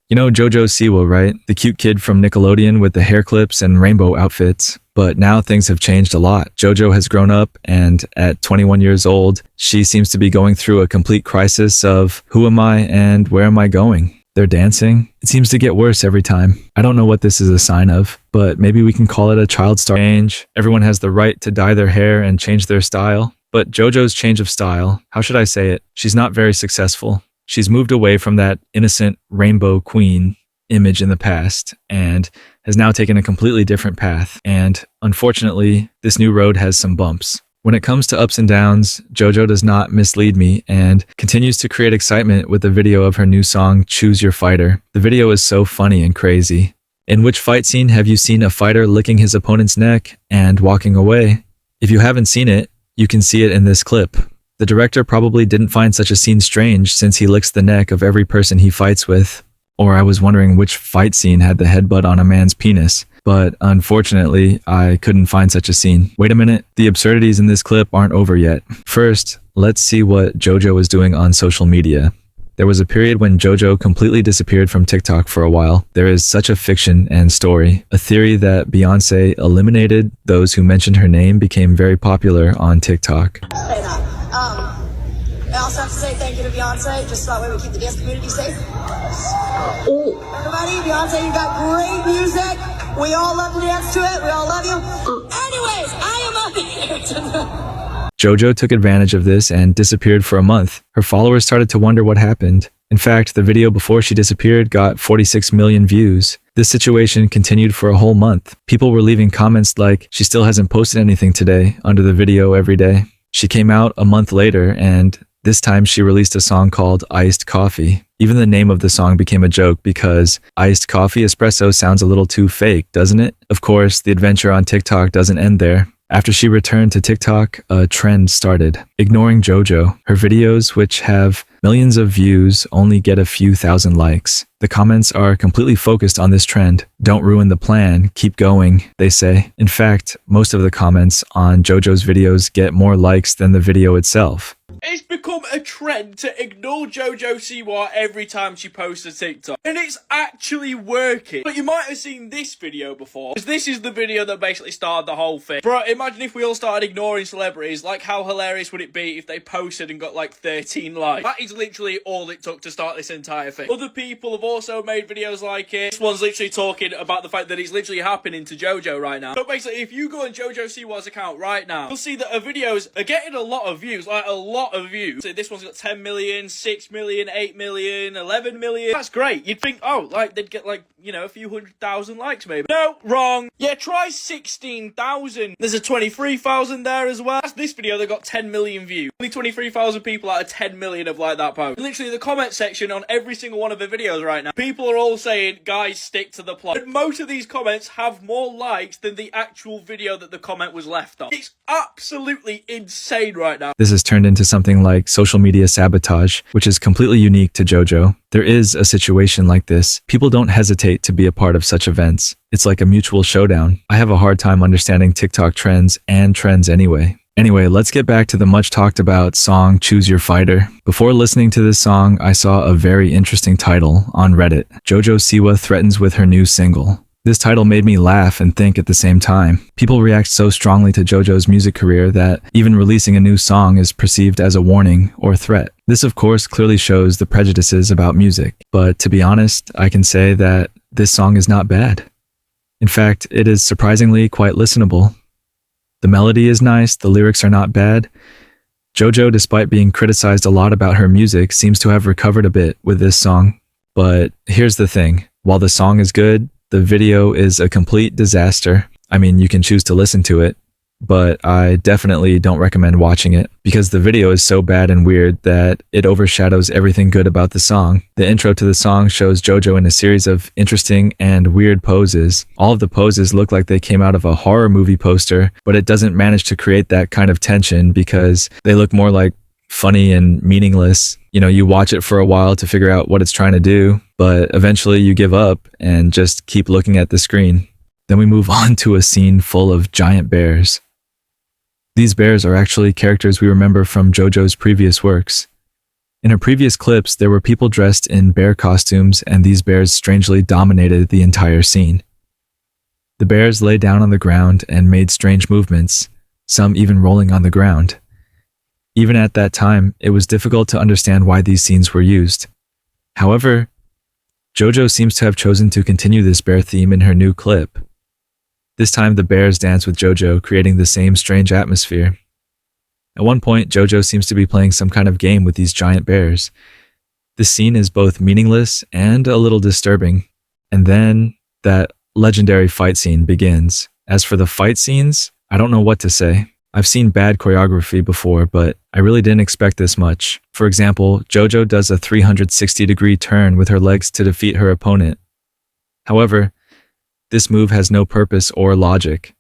You know Jojo Siwa, right? The cute kid from Nickelodeon with the hair clips and rainbow outfits. But now things have changed a lot. Jojo has grown up, and at 21 years old, she seems to be going through a complete crisis of who am I and where am I going? They're dancing. It seems to get worse every time. I don't know what this is a sign of, but maybe we can call it a child star change. Everyone has the right to dye their hair and change their style. But Jojo's change of style, how should I say it? She's not very successful. She's moved away from that innocent rainbow queen image in the past and has now taken a completely different path. And unfortunately, this new road has some bumps. When it comes to ups and downs, Jojo does not mislead me and continues to create excitement with the video of her new song, Choose Your Fighter. The video is so funny and crazy. In which fight scene have you seen a fighter licking his opponent's neck and walking away? If you haven't seen it, you can see it in this clip. The director probably didn't find such a scene strange since he licks the neck of every person he fights with. Or I was wondering which fight scene had the headbutt on a man's penis. But unfortunately, I couldn't find such a scene. Wait a minute, the absurdities in this clip aren't over yet. First, let's see what Jojo was doing on social media. There was a period when Jojo completely disappeared from TikTok for a while. There is such a fiction and story. A theory that Beyonce eliminated those who mentioned her name became very popular on TikTok. I also have to say thank you to Beyonce, just so that way we keep the dance community safe. Oh. Everybody, Beyonce, you got great music. We all love to dance to it. We all love you. Anyways, I am up here tonight. Jojo took advantage of this and disappeared for a month. Her followers started to wonder what happened. In fact, the video before she disappeared got 46 million views. This situation continued for a whole month. People were leaving comments like, she still hasn't posted anything today, under the video every day. She came out a month later, and this time she released a song called Iced Coffee. Even the name of the song became a joke because iced coffee espresso sounds a little too fake, doesn't it? Of course, the adventure on TikTok doesn't end there. After she returned to TikTok, a trend started. Ignoring Jojo, her videos, which have millions of views, only get a few thousand likes. The comments are completely focused on this trend. Don't ruin the plan, keep going, they say. In fact, most of the comments on Jojo's videos get more likes than the video itself. It's become a trend to ignore Jojo Siwa every time she posts a TikTok. And it's actually working. But you might have seen this video before, because this is the video that basically started the whole thing. Bro, imagine if we all started ignoring celebrities. Like, how hilarious would it be if they posted and got like 13 likes? That is literally all it took to start this entire thing. Other people have also made videos like it. This one's literally talking about the fact that it's literally happening to Jojo right now. But basically, if you go on Jojo Siwa's account right now, you'll see that her videos are getting a lot of views, like a lot of views. So this one's got 10 million, 6 million, 8 million, 11 million. That's great. You'd think, oh, like they'd get like, you know, a few 100,000 likes maybe. No, wrong. Yeah, try 16,000. There's a 23,000 there as well. That's this video that got 10 million views. Only 23,000 people out of 10 million have liked that post. Literally the comment section on every single one of the videos right now, people are all saying, guys, stick to the plot. And most of these comments have more likes than the actual video that the comment was left on. It's absolutely insane right now. This has turned into something like social media sabotage, which is completely unique to Jojo. There is a situation like this. People don't hesitate to be a part of such events. It's like a mutual showdown. I have a hard time understanding TikTok trends and trends anyway. Anyway, let's get back to the much talked about song Choose Your Fighter. Before listening to this song, I saw a very interesting title on Reddit. Jojo Siwa threatens with her new single. This title made me laugh and think at the same time. People react so strongly to Jojo's music career that even releasing a new song is perceived as a warning or threat. This of course clearly shows the prejudices about music, but to be honest, I can say that this song is not bad. In fact, it is surprisingly quite listenable. The melody is nice, the lyrics are not bad. Jojo, despite being criticized a lot about her music, seems to have recovered a bit with this song. But here's the thing, while the song is good, the video is a complete disaster. I mean, you can choose to listen to it, but I definitely don't recommend watching it because the video is so bad and weird that it overshadows everything good about the song. The intro to the song shows Jojo in a series of interesting and weird poses. All of the poses look like they came out of a horror movie poster, but it doesn't manage to create that kind of tension because they look more like funny and meaningless. You know, you watch it for a while to figure out what it's trying to do, but eventually you give up and just keep looking at the screen. Then we move on to a scene full of giant bears. These bears are actually characters we remember from Jojo's previous works. In her previous clips, there were people dressed in bear costumes, and these bears strangely dominated the entire scene. The bears lay down on the ground and made strange movements, some even rolling on the ground. Even at that time, it was difficult to understand why these scenes were used. However, Jojo seems to have chosen to continue this bear theme in her new clip. This time the bears dance with Jojo, creating the same strange atmosphere. At one point, Jojo seems to be playing some kind of game with these giant bears. This scene is both meaningless and a little disturbing. And then that legendary fight scene begins. As for the fight scenes, I don't know what to say. I've seen bad choreography before, but I really didn't expect this much. For example, Jojo does a 360-degree turn with her legs to defeat her opponent. However, this move has no purpose or logic.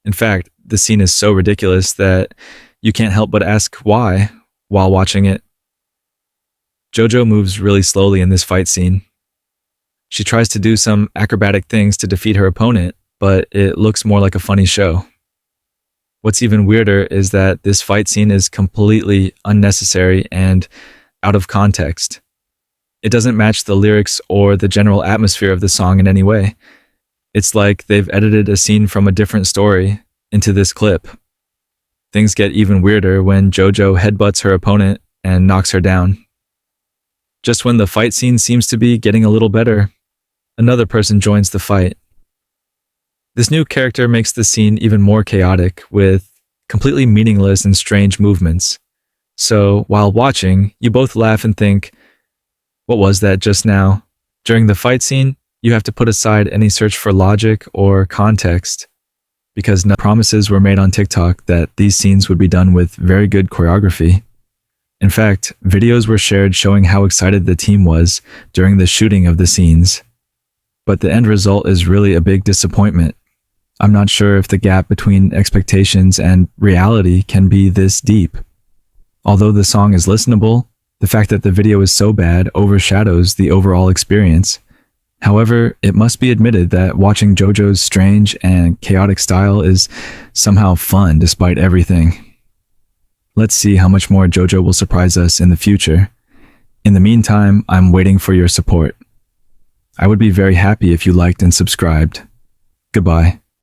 In fact, the scene is so ridiculous that you can't help but ask why while watching it. Jojo moves really slowly in this fight scene. She tries to do some acrobatic things to defeat her opponent, but it looks more like a funny show. What's even weirder is that this fight scene is completely unnecessary and out of context. It doesn't match the lyrics or the general atmosphere of the song in any way. It's like they've edited a scene from a different story into this clip. Things get even weirder when Jojo headbutts her opponent and knocks her down. Just when the fight scene seems to be getting a little better, another person joins the fight. This new character makes the scene even more chaotic, with completely meaningless and strange movements. So, while watching, you both laugh and think, what was that just now? During the fight scene, you have to put aside any search for logic or context, because no promises were made on TikTok that these scenes would be done with very good choreography. In fact, videos were shared showing how excited the team was during the shooting of the scenes. But the end result is really a big disappointment. I'm not sure if the gap between expectations and reality can be this deep. Although the song is listenable, the fact that the video is so bad overshadows the overall experience. However, it must be admitted that watching Jojo's strange and chaotic style is somehow fun despite everything. Let's see how much more Jojo will surprise us in the future. In the meantime, I'm waiting for your support. I would be very happy if you liked and subscribed. Goodbye.